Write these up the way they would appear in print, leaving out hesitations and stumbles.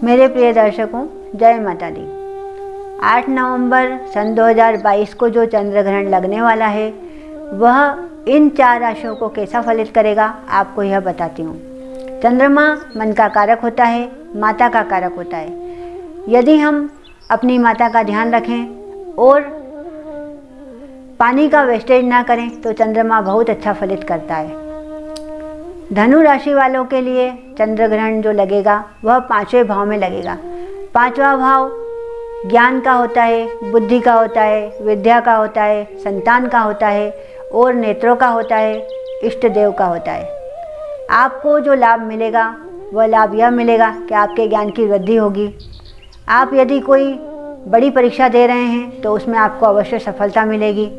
मेरे प्रिय दर्शकों, जय माता दी। 8 नवंबर सन 2022 को जो चंद्र ग्रहण लगने वाला है वह इन 4 राशियों को कैसा फलित करेगा आपको यह बताती हूँ। चंद्रमा मन का कारक होता है, माता का कारक होता है। यदि हम अपनी माता का ध्यान रखें और पानी का वेस्टेज ना करें तो चंद्रमा बहुत अच्छा फलित करता है। धनु राशि वालों के लिए चंद्र ग्रहण जो लगेगा वह 5वें भाव में लगेगा। 5वां भाव ज्ञान का होता है, बुद्धि का होता है, विद्या का होता है, संतान का होता है और नेत्रों का होता है, इष्ट देव का होता है। आपको जो लाभ मिलेगा वह लाभ यह मिलेगा कि आपके ज्ञान की वृद्धि होगी। आप यदि कोई बड़ी परीक्षा दे रहे हैं तो उसमें आपको अवश्य सफलता मिलेगी।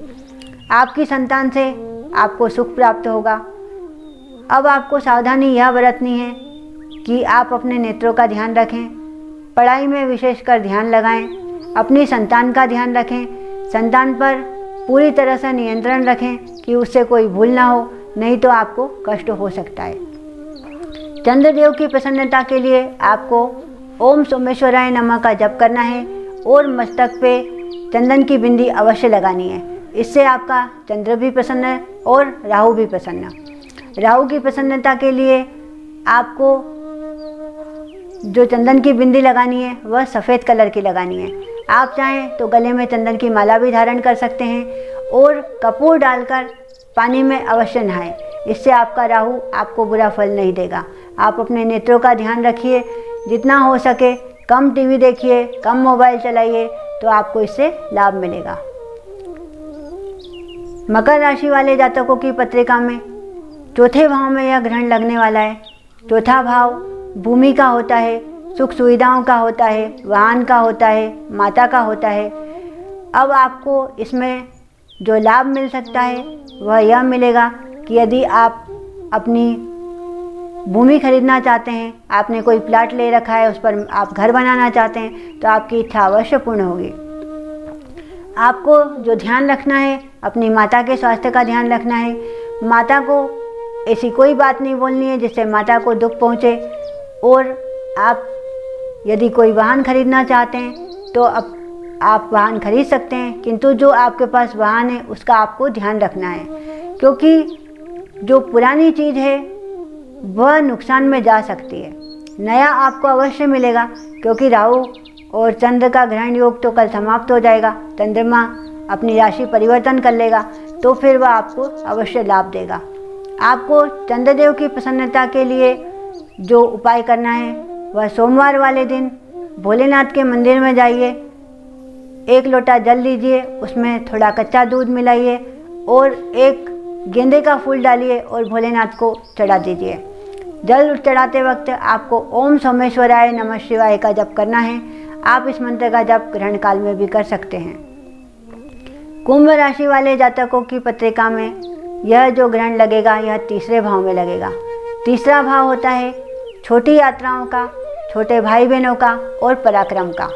आपकी संतान से आपको सुख प्राप्त होगा। अब आपको सावधानी यह बरतनी है कि आप अपने नेत्रों का ध्यान रखें, पढ़ाई में विशेषकर ध्यान लगाएं, अपनी संतान का ध्यान रखें, संतान पर पूरी तरह से नियंत्रण रखें कि उससे कोई भूल ना हो, नहीं तो आपको कष्ट हो सकता है। चंद्रदेव की प्रसन्नता के लिए आपको ओम सोमेश्वराय नमः का जप करना है और मस्तक पे चंदन की बिंदी अवश्य लगानी है। इससे आपका चंद्र भी प्रसन्न है और राहु भी प्रसन्न। राहु की प्रसन्नता के लिए आपको जो चंदन की बिंदी लगानी है वह सफ़ेद कलर की लगानी है। आप चाहें तो गले में चंदन की माला भी धारण कर सकते हैं और कपूर डालकर पानी में अवश्य नहाएं। इससे आपका राहु आपको बुरा फल नहीं देगा। आप अपने नेत्रों का ध्यान रखिए, जितना हो सके कम टीवी देखिए, कम मोबाइल चलाइए, तो आपको इससे लाभ मिलेगा। मकर राशि वाले जातकों की पत्रिका में 4थे भाव में यह ग्रहण लगने वाला है। 4था भाव भूमि का होता है, सुख सुविधाओं का होता है, वाहन का होता है, माता का होता है। अब आपको इसमें जो लाभ मिल सकता है वह यह मिलेगा कि यदि आप अपनी भूमि खरीदना चाहते हैं, आपने कोई प्लाट ले रखा है, उस पर आप घर बनाना चाहते हैं, तो आपकी इच्छा अवश्य पूर्ण होगी। आपको जो ध्यान रखना है, अपनी माता के स्वास्थ्य का ध्यान रखना है। माता को ऐसी कोई बात नहीं बोलनी है जिससे माता को दुख पहुँचे। और आप यदि कोई वाहन खरीदना चाहते हैं तो अब आप वाहन खरीद सकते हैं, किंतु जो आपके पास वाहन है उसका आपको ध्यान रखना है, क्योंकि जो पुरानी चीज़ है वह नुकसान में जा सकती है। नया आपको अवश्य मिलेगा, क्योंकि राहु और चंद्र का ग्रहण योग तो कल समाप्त हो जाएगा। चंद्रमा अपनी राशि परिवर्तन कर लेगा, तो फिर वह आपको अवश्य लाभ देगा। आपको चंद्रदेव की प्रसन्नता के लिए जो उपाय करना है वह सोमवार वाले दिन भोलेनाथ के मंदिर में जाइए, 1 लोटा जल लीजिए, उसमें थोड़ा कच्चा दूध मिलाइए और एक गेंदे का फूल डालिए और भोलेनाथ को चढ़ा दीजिए। जल चढ़ाते वक्त आपको ओम सोमेश्वराय नमः शिवाय का जप करना है। आप इस मंत्र का जप ग्रहण काल में भी कर सकते हैं। कुंभ राशि वाले जातकों की पत्रिका में यह जो ग्रहण लगेगा यह 3रे भाव में लगेगा। 3रा भाव होता है छोटी यात्राओं का, छोटे भाई बहनों का और पराक्रम का।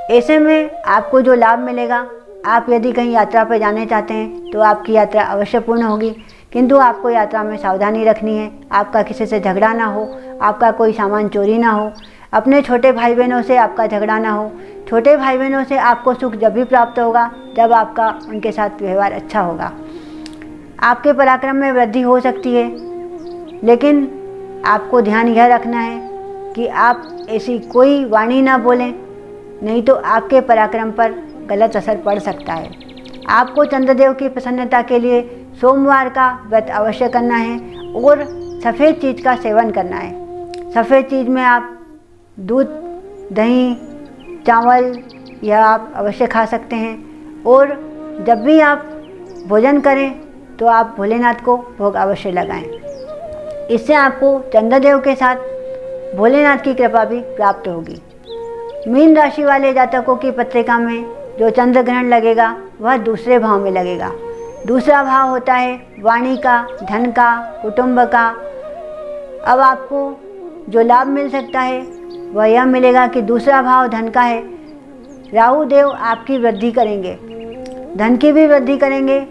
ऐसे में आपको जो लाभ मिलेगा, आप यदि कहीं यात्रा पर जाने चाहते हैं तो आपकी यात्रा अवश्य पूर्ण होगी, किंतु आपको यात्रा में सावधानी रखनी है। आपका किसी से झगड़ा ना हो, आपका कोई सामान चोरी ना हो, अपने छोटे भाई बहनों से आपका झगड़ा ना हो। छोटे भाई बहनों से आपको सुख जब भी प्राप्त होगा जब आपका उनके साथ व्यवहार अच्छा होगा। आपके पराक्रम में वृद्धि हो सकती है, लेकिन आपको ध्यान यह रखना है कि आप ऐसी कोई वाणी ना बोलें, नहीं तो आपके पराक्रम पर गलत असर पड़ सकता है। आपको चंद्रदेव की प्रसन्नता के लिए सोमवार का व्रत अवश्य करना है और सफ़ेद चीज़ का सेवन करना है। सफ़ेद चीज़ में आप दूध, दही, चावल यह आप अवश्य खा सकते हैं। और जब भी आप भोजन करें तो आप भोलेनाथ को भोग अवश्य लगाएं। इससे आपको चंद्रदेव के साथ भोलेनाथ की कृपा भी प्राप्त होगी। मीन राशि वाले जातकों की पत्रिका में जो चंद्र ग्रहण लगेगा वह दूसरे भाव में लगेगा। दूसरा भाव होता है वाणी का, धन का, कुटुंब का। अब आपको जो लाभ मिल सकता है वह यह मिलेगा कि दूसरा भाव धन का है। राहु देव आपकी वृद्धि करेंगे, धन की भी वृद्धि करेंगे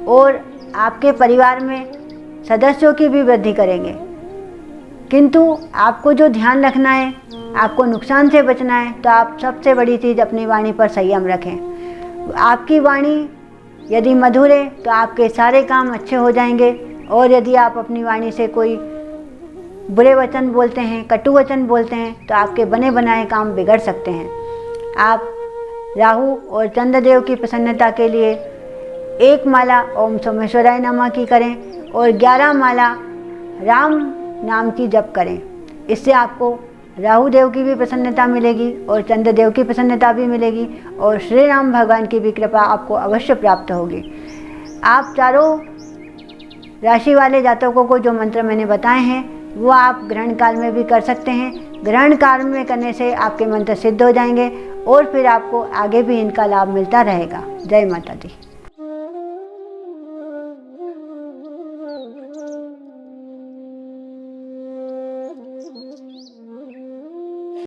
और आपके परिवार में सदस्यों की भी वृद्धि करेंगे। किंतु आपको जो ध्यान रखना है, आपको नुकसान से बचना है, तो आप सबसे बड़ी चीज़ अपनी वाणी पर संयम रखें। आपकी वाणी यदि मधुर है तो आपके सारे काम अच्छे हो जाएंगे, और यदि आप अपनी वाणी से कोई बुरे वचन बोलते हैं, कटु वचन बोलते हैं, तो आपके बने बनाए काम बिगड़ सकते हैं। आप राहु और चंद्रदेव की प्रसन्नता के लिए 1 माला ओम सोमेश्वराय नमः की करें और 11 माला राम नाम की जप करें। इससे आपको राहु देव की भी प्रसन्नता मिलेगी और चंद्रदेव की प्रसन्नता भी मिलेगी, और श्री राम भगवान की भी कृपा आपको अवश्य प्राप्त होगी। आप चारों राशि वाले जातकों को जो मंत्र मैंने बताए हैं वो आप ग्रहण काल में भी कर सकते हैं। ग्रहण काल में करने से आपके मंत्र सिद्ध हो जाएंगे और फिर आपको आगे भी इनका लाभ मिलता रहेगा। जय माता दी।